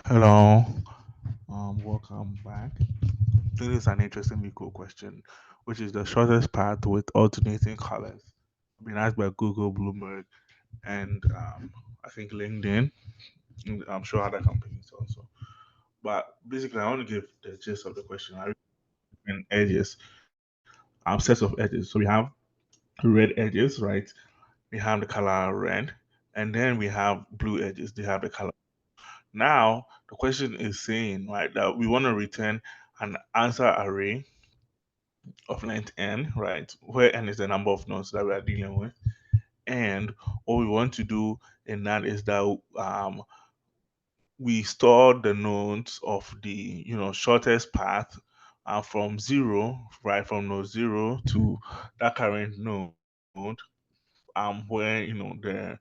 Hello, welcome back. This is an interesting Leetcode question, which is the shortest path with alternating colors. Been asked by Google, Bloomberg, and I think LinkedIn. And I'm sure other companies also. But basically, I want to give the gist of the question. I in edges, sets of edges. So we have red edges, right? We have the color red, and then we have blue edges. They have the color. Now the question is saying right that we want to return an answer array of length n, right? Where n is the number of nodes that we are dealing with. And what we want to do in that is that we store the nodes of the shortest path from zero, right, from node zero to that current node, where the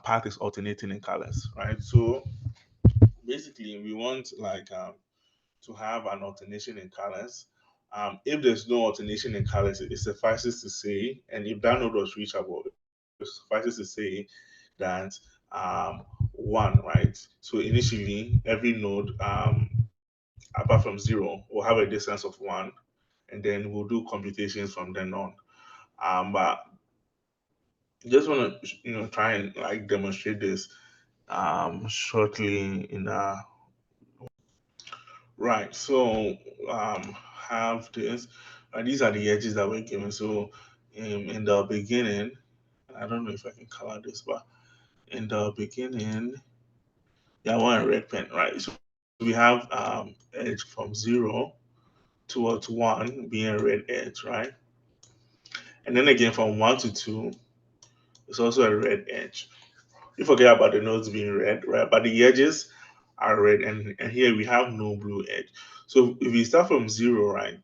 path is alternating in colors, right? So basically, we want like to have an alternation in colors. If there's no alternation in colors, it suffices to say, and if that node was reachable, it suffices to say that one, right? So initially, every node, apart from zero, will have a distance of one, and then we'll do computations from then on. But just want to, try and like demonstrate this shortly in right. So have this. These are the edges that we're given. So in the beginning, I don't know if I can color this, but in the beginning, yeah, I want a red pen, right? So we have edge from zero towards one being a red edge, right? And then again from one to two, it's also a red edge. You forget about the nodes being red, right? But the edges are red, and here we have no blue edge. So if we start from zero, right?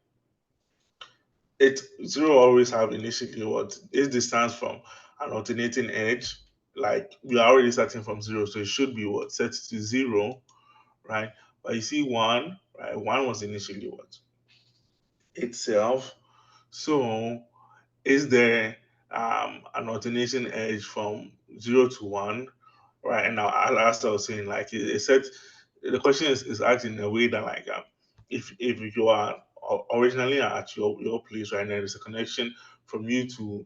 It zero always have initially what is distance from an alternating edge. Like we are already starting from zero, so it should be what set to zero, right? But you see one, right? One was initially what itself. So is there an alternation edge from zero to one, right? And now as I was saying, like it said, the question is asked in a way that like if you are originally at your place, right, and there is a connection from you to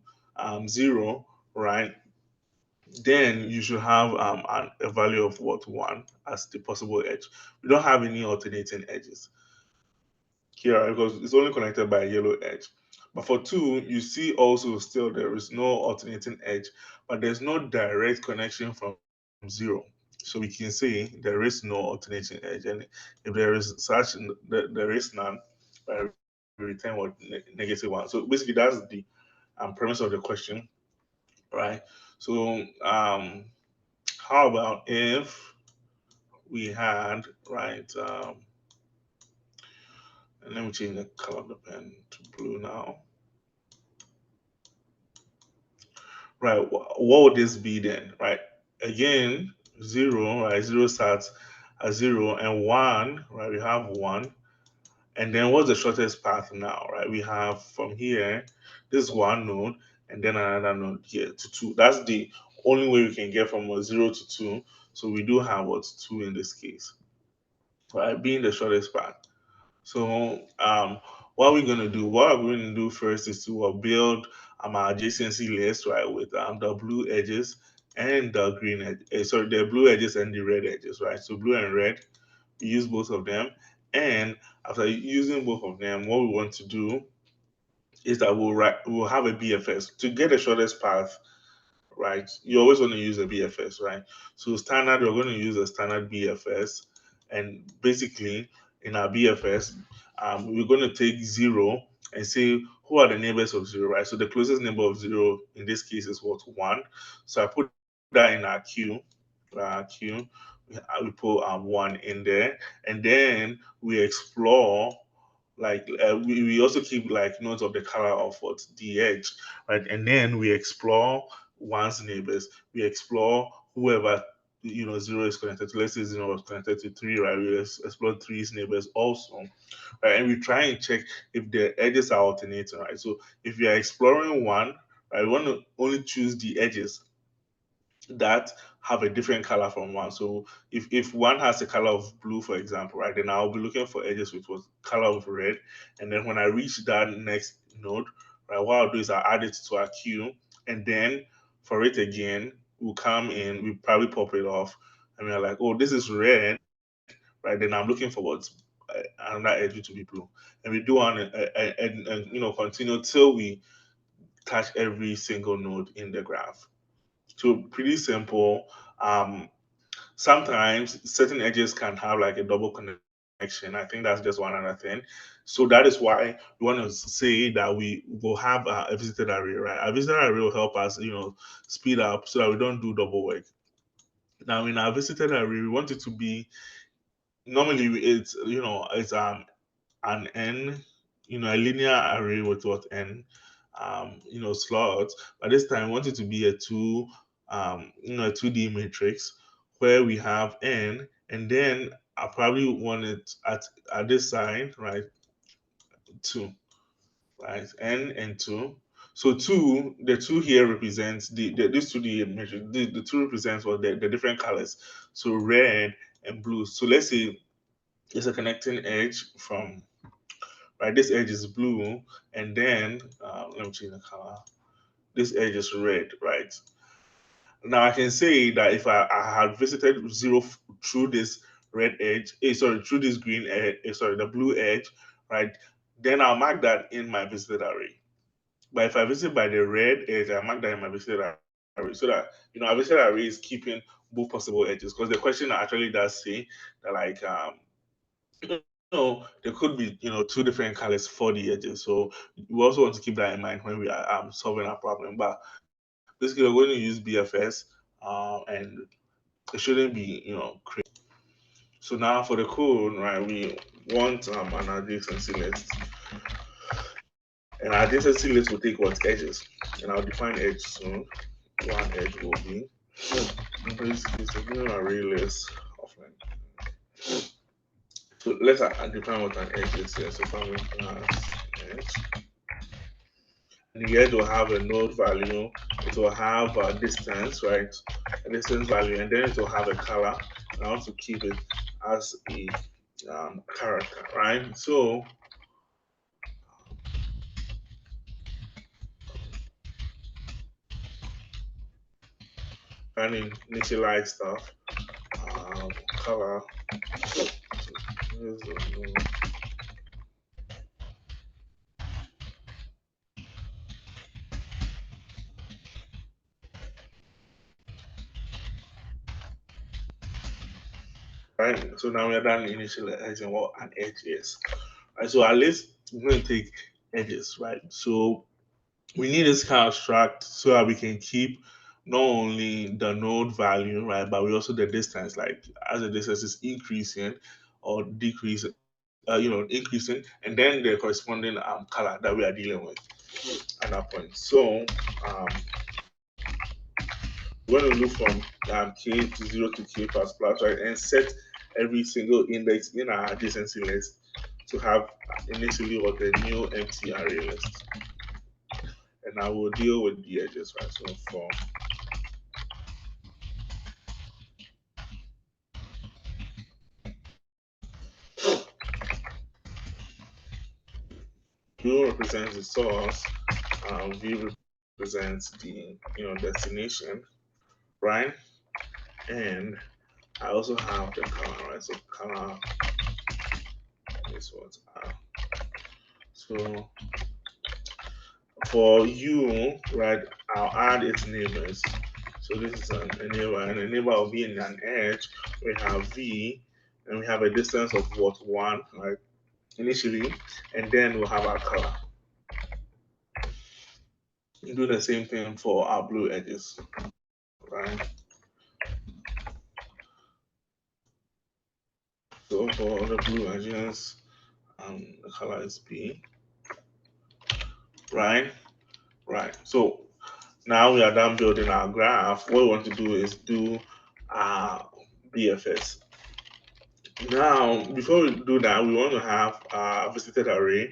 zero, right, then you should have a value of what one as the possible edge. We don't have any alternating edges here, right, because it's only connected by a yellow edge. But for two, you see also still there is no alternating edge, but there's no direct connection from zero. So we can say there is no alternating edge, and if there is such, there is none. We return what negative one. So basically, that's the premise of the question, right? So how about if we had right? And let me change the color of the pen to blue now. Right, what would this be then? Right, again, zero, right? Zero starts at zero, and one, right? We have one, and then what's the shortest path now, right? We have from here, this one node, and then another node here to two. That's the only way we can get from a zero to two. So we do have what two in this case, right? Being the shortest path. So what we're gonna do, what we're gonna do first is to build our adjacency list, right, with the blue edges and the green edge. Sorry, the blue edges and the red edges, right? So blue and red, we use both of them, and after using both of them, what we want to do is that we'll have a BFS to get the shortest path, right? You always want to use a BFS, right? So standard, we're going to use a standard BFS, and basically in our BFS, we're going to take zero and say who are the neighbors of zero, right? So the closest neighbor of zero in this case is what one. So I put that in our queue. We put one in there, and then we explore like we also keep like notes of the color of what the edge, right? And then we explore one's neighbors. We explore whoever zero is connected to. Let's say zero was connected to three, right? We explore three's neighbors also, right? And we try and check if the edges are alternating, right? So if we are exploring one, right, we want to only choose the edges that have a different color from one. So if one has a color of blue, for example, right, then I'll be looking for edges with what color of red. And then when I reach that next node, right, what I'll do is I'll add it to our queue. And then for it again, we'll come in, we probably pop it off. And we're like, oh, this is red, right? Then I'm looking for what's another edge to be blue. And we do on and continue till we catch every single node in the graph. So pretty simple. Sometimes certain edges can have like a double connection. I think that's just one other thing. So that is why we want to say that we will have a visited array, right? A visited array will help us, speed up so that we don't do double work. Now in our visited array, we want it to be normally it's an n, a linear array with what n, slots. But this time, I want it to be a a 2D matrix where we have n, and then I probably want it at this side, right? Two, right? N and two. So two, the two here represents this 2D matrix. The two represents what the different colors. So red and blue. So let's say it's a connecting edge from right. This edge is blue, and then let me change the color. This edge is red, right? Now I can say that if I had visited zero through this red edge, sorry, through this green edge, sorry, the blue edge, right? Then I'll mark that in my visited array. But if I visit by the red edge, I mark that in my visited array so that our visited array is keeping both possible edges. Because the question actually does say that there could be two different colors for the edges. So we also want to keep that in mind when we are solving our problem. But basically, we're going to use BFS, and it shouldn't be crazy. So now for the code, right, we want an adjacency list, and our adjacency list will take what edges, and I'll define edge soon. One edge will be basically so an array list of so let's define what an edge is here. So family class edge. And the edge will have a node value, it will have a distance, right? A distance value, and then it will have a color. And I want to keep it as a character, right? So kind of initialize stuff, color. Right, so now we are done initializing what an edge is. Right, so at least we're going to take edges, right? So we need this construct so that we can keep not only the node value, right, but we also the distance, like as the distance is increasing or decreasing, increasing, and then the corresponding color that we are dealing with at that point. So we're going to look from k to 0 to k plus plus, right, and set every single index in our adjacency list to have initially what the new empty array list. And I will deal with the edges, right? So Q represents the source, V represents the destination, right? And I also have the color, right? So color is what so for U, right, I'll add its neighbors. So this is a neighbor, and a neighbor will be in an edge. We have V, and we have a distance of what 1, right? Initially, and then we'll have our color. Do the same thing for our blue edges, right? So for the blue edges, the color is B, right? Right. So now we are done building our graph. What we want to do is do BFS. Now, before we do that, we want to have a visited array,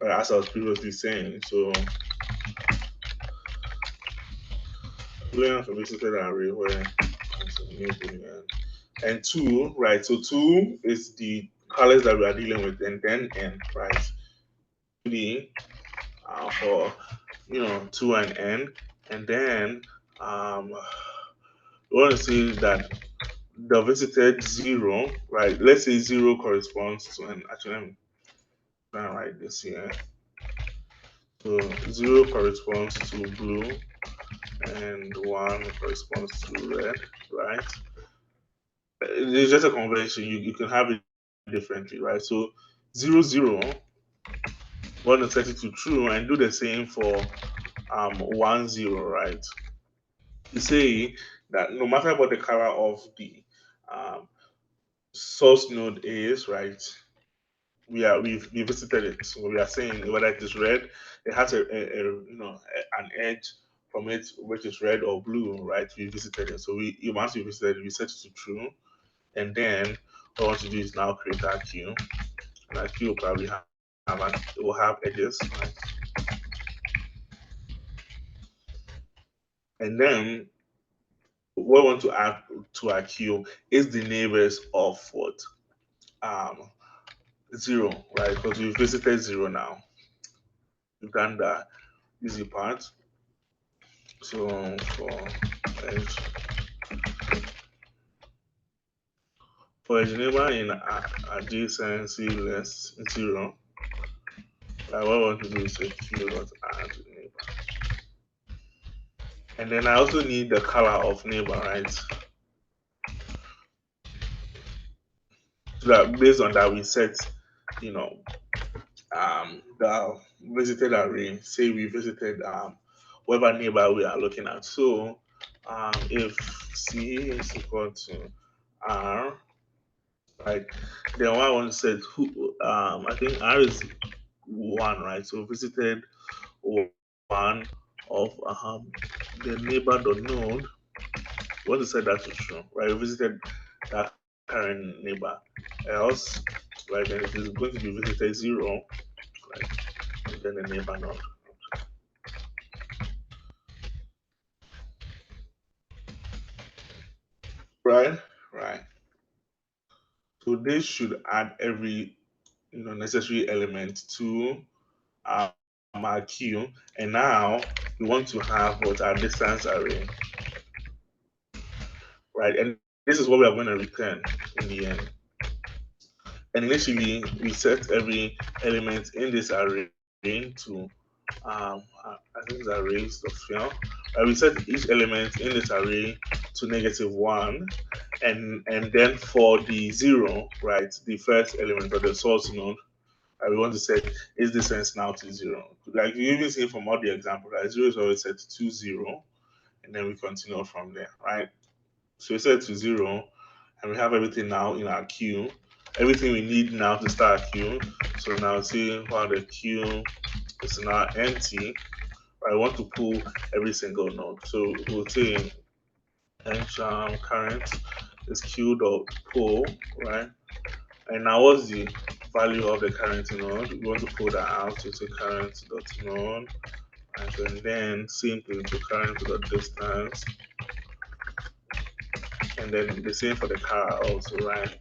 as I was previously saying. So boolean for visited array where it's a new boolean. And 2, right? So 2 is the colors that we are dealing with, and then n, right? 3 for 2 and n, and then we want to see that the visited 0, right? Let's say 0 corresponds to n. Actually, let me try and write this here. So 0 corresponds to blue, and 1 corresponds to red, right? It's just a convention. You can have it differently, right? So 0, 0, want to set it to true and do the same for 1, 0, right? You say that no matter what the color of the um, source node is, right? We visited it, so we are saying whether it is red, it has an edge from it which is red or blue, right? We visited it, so once we visited it, we set it to true, and then what we want to do is now create our queue, and our queue will probably will have edges, right? And then what we want to add to our queue is the neighbors of what 0, right? Because we visited 0 now. We've done the easy part. So for edge neighbor in adjacency less 0, what I want to do is say q.add neighbor. And then I also need the color of neighbor, right? So that based on that we set, the visited array. Say we visited whatever neighbor we are looking at. So if C is equal to R, right, then what I want to set who I think R is 1, right? So visited 1 of the neighbor.node. We want to set that to true, right? We visited that current neighbor. Else, right, then it is going to be visited 0, right? And then the neighbor node. Right? Right. So this should add every necessary element to our queue. And now we want to have what our distance array, right? And this is what we are going to return in the end. And initially, we set every element in this array to I think the array is the field. We set each element in this array to -1, and then for the 0, right, the first element of the source node, we want to set its distance now to 0. Like you even see from all the examples, right? 0 is always set to 0, and then we continue from there, right? So we set to 0, and we have everything now in our queue. Everything we need now to start a queue. So now see while the queue is now empty, I want to pull every single node. So we'll say current is queue.pull, right? And now what's the value of the current node? We want to pull that out. So say current.node, and then simply to current.distance, and then the same for the car also, right?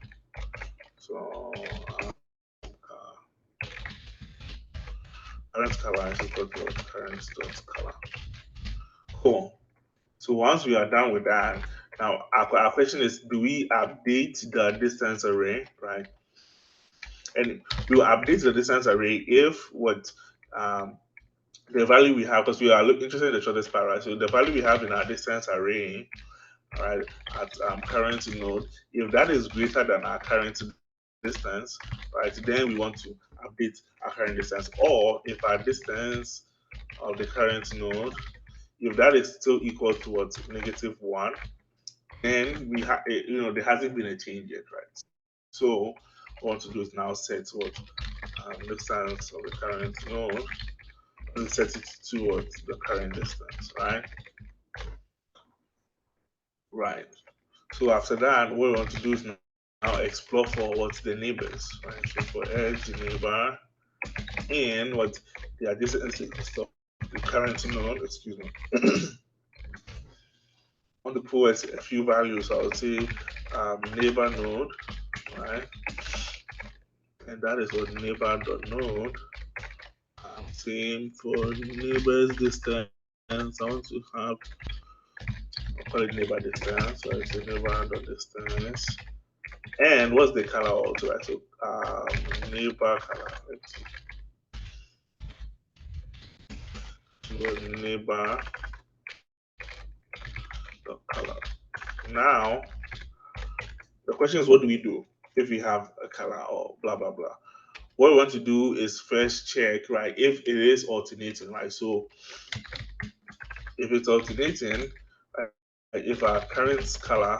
So current color is equal to current.color. Cool. So once we are done with that, now our question is, do we update the distance array, right? And we will update the distance array if what the value we have, because we are interested in the shortest path, right? So the value we have in our distance array, right, at current node, if that is greater than our current distance, right, then we want to update our current distance. Or if our distance of the current node, if that is still equal to what, -1, then we have, there hasn't been a change yet, right? So what I want to do is now set what distance of the current node and set it towards the current distance, right? Right. So after that, what we want to do is now explore for what's the neighbors, right? So for edge neighbor and what the adjacent of the current node, excuse me. want to put a few values. I would say neighbor node, right? And that is what neighbor.node. Same for neighbor's distance. I want to have, I'll call it neighbor distance. So it's a neighbor.distance. And what's the color also, right? So neighbor color. Let's see. So neighbor color. Now the question is, what do we do if we have a color or blah blah blah? What we want to do is first check, right, if it is alternating, right? So if it's alternating, if our current color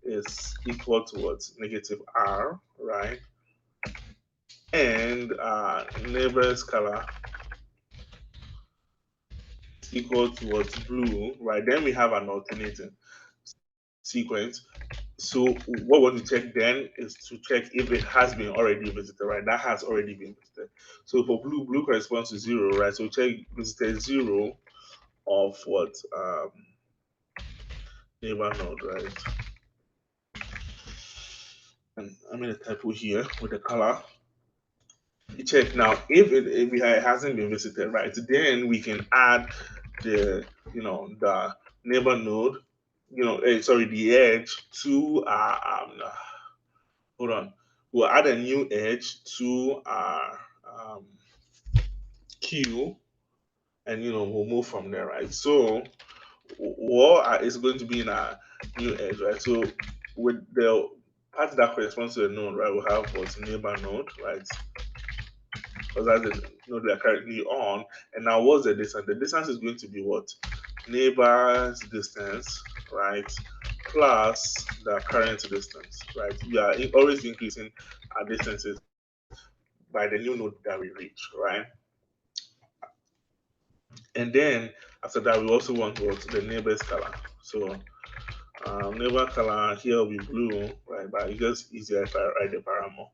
is equal to what, -r, right, and neighbor's color is equal to what's blue, right, then we have an alternating sequence. So what we want to check then is to check if it has been already visited, right? That has already been visited. So for blue corresponds to 0, right? So check visited 0 of what, neighbor node, right? And I'm in a typo here with the color. You check now if it hasn't been visited, right? Then we can add the the neighbor node, sorry, the edge to hold on. We'll add a new edge to our queue, and we'll move from there, right? So what is going to be in our new edge, right? So with the part that corresponds to the node, right, we'll have what's neighbor node, right? Because that's the node we are currently on. And now what's the distance? The distance is going to be what? Neighbor's distance, right? Plus the current distance, right? We are always increasing our distances by the new node that we reach, right? And then after that, we also want what, the neighbor's color. So neighbor color here will be blue, right? But it's just easier if I write the parameter.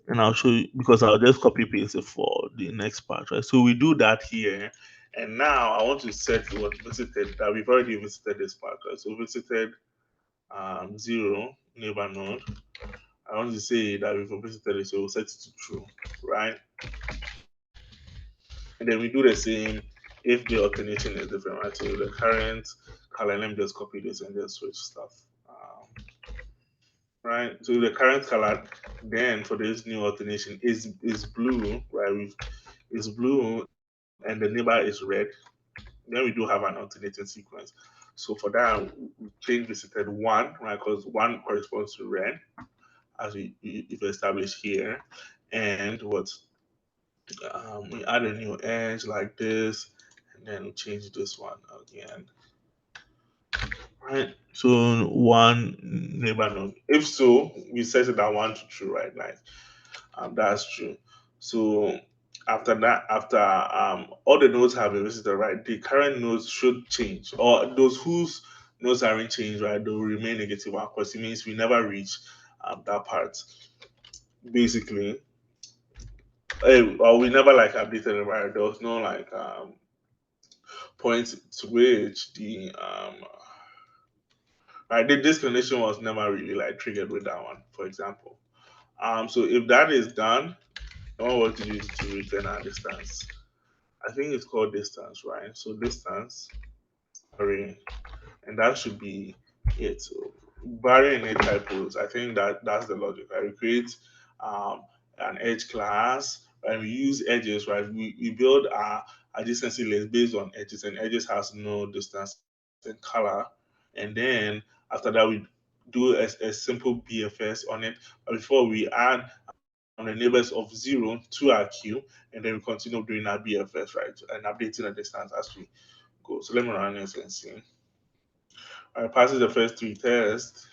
And I'll show you, because I'll just copy paste it for the next part, right? So we do that here. And now I want to set what visited, that we've already visited this part, right? So visited 0 neighbor node. I want to say that we've visited it, so we'll set it to true, right? And then we do the same if the alternation is different, right? So the current color, let me just copy this and just switch stuff. Right, so the current color then for this new alternation is blue, right? Is blue, and the neighbor is red. Then we do have an alternating sequence. So for that, we change visited 1, right? Because 1 corresponds to red, as we've established here. And what, we add a new edge like this, and then we change this one again. Right. So 1 neighbor node. If so, we set it at 1 to true, right? Like that's true. So after that, after all the nodes have been visited, right, the current nodes should change, or those whose nodes aren't changed, right, they'll remain negative one, because it means we never reach that part. Basically, or we never like updated it, right? There was no like point to which the right, this condition was never really like triggered with that one, for example. So if that is done, what we want to do is to return our distance. I think it's called distance, right? So distance array, and that should be it. So barring any typos, I think that's the logic. Right? We create an edge class, and we use edges, right? We build our distancy list based on edges, and edges has no distance and color. And then after that, we do a simple BFS on it. But before we add the neighbors of 0 to our queue, and then we continue doing our BFS, right? And updating the distance as we go. So let me run this and see. I passes the first 3 tests.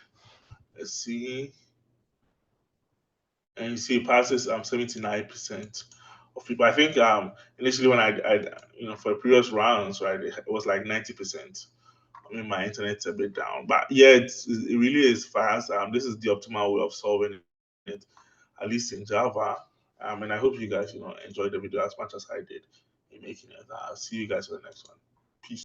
Let's see. And you see it passes 79% of people. I think initially when I for the previous rounds, right, it was like 90%. I mean, my internet's a bit down, but yeah, it really is fast. This is the optimal way of solving it, at least in Java. And I hope you guys enjoyed the video as much as I did in making it. I'll see you guys for the next one. Peace.